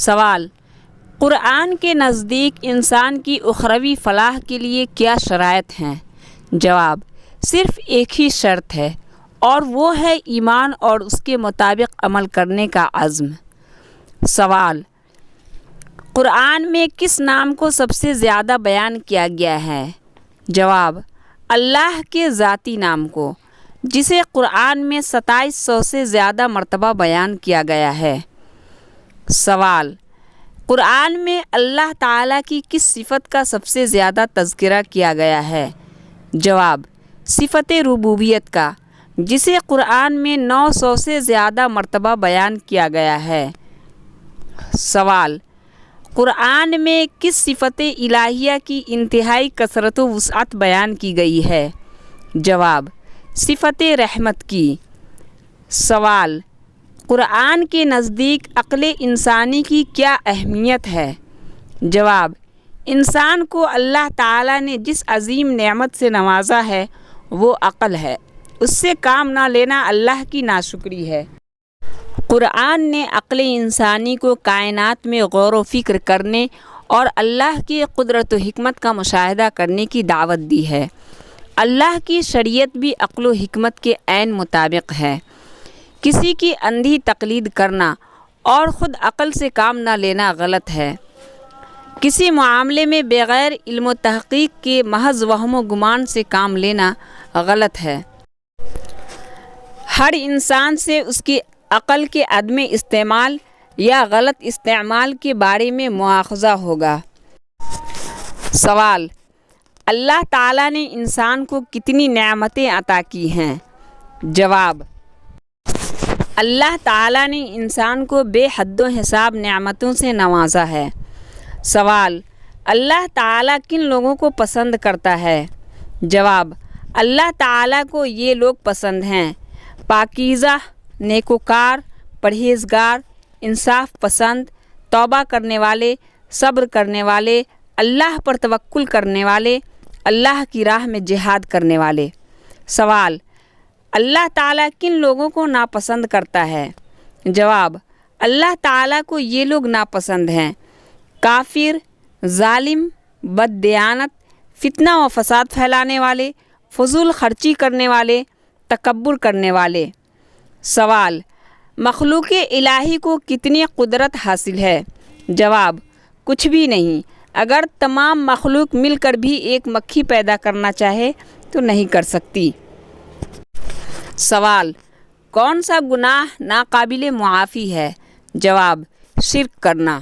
سوال: قرآن کے نزدیک انسان کی اخروی فلاح کے لیے کیا شرائط ہیں؟ جواب: صرف ایک ہی شرط ہے، اور وہ ہے ایمان اور اس کے مطابق عمل کرنے کا عزم۔ سوال: قرآن میں کس نام کو سب سے زیادہ بیان کیا گیا ہے؟ جواب: اللہ کے ذاتی نام کو، جسے قرآن میں 2700 سے زیادہ مرتبہ بیان کیا گیا ہے۔ سوال: قرآن میں اللہ تعالیٰ کی کس صفت کا سب سے زیادہ تذکرہ کیا گیا ہے؟ جواب: صفت ربوبیت کا، جسے قرآن میں 900 سے زیادہ مرتبہ بیان کیا گیا ہے۔ سوال: قرآن میں کس صفت الہیہ کی انتہائی کثرت و وسعت بیان کی گئی ہے؟ جواب: صفت رحمت کی۔ سوال: قرآن کے نزدیک عقل انسانی کی کیا اہمیت ہے؟ جواب: انسان کو اللہ تعالیٰ نے جس عظیم نعمت سے نوازا ہے وہ عقل ہے، اس سے کام نہ لینا اللہ کی ناشکری ہے۔ قرآن نے عقل انسانی کو کائنات میں غور و فکر کرنے اور اللہ کی قدرت و حکمت کا مشاہدہ کرنے کی دعوت دی ہے۔ اللہ کی شریعت بھی عقل و حکمت کے عین مطابق ہے۔ کسی کی اندھی تقلید کرنا اور خود عقل سے کام نہ لینا غلط ہے۔ کسی معاملے میں بغیر علم و تحقیق کے محض وہم و گمان سے کام لینا غلط ہے۔ ہر انسان سے اس کی عقل کے عدم استعمال یا غلط استعمال کے بارے میں مواخذہ ہوگا۔ سوال: اللہ تعالیٰ نے انسان کو کتنی نعمتیں عطا کی ہیں؟ جواب: اللہ تعالیٰ نے انسان کو بے حد و حساب نعمتوں سے نوازا ہے۔ سوال: اللہ تعالیٰ کن لوگوں کو پسند کرتا ہے؟ جواب: اللہ تعالیٰ کو یہ لوگ پسند ہیں: پاکیزہ، نیکوکار، پرہیزگار، انصاف پسند، توبہ کرنے والے، صبر کرنے والے، اللہ پر توکل کرنے والے، اللہ کی راہ میں جہاد کرنے والے۔ سوال: اللہ تعالیٰ کن لوگوں کو ناپسند کرتا ہے؟ جواب: اللہ تعالیٰ کو یہ لوگ ناپسند ہیں: کافر، ظالم، بد دیانت، فتنہ و فساد پھیلانے والے، فضول خرچی کرنے والے، تکبر کرنے والے۔ سوال: مخلوق الہی کو کتنی قدرت حاصل ہے؟ جواب: کچھ بھی نہیں۔ اگر تمام مخلوق مل کر بھی ایک مکھی پیدا کرنا چاہے تو نہیں کر سکتی۔ سوال: کون سا گناہ ناقابل معافی ہے؟ جواب: شرک کرنا۔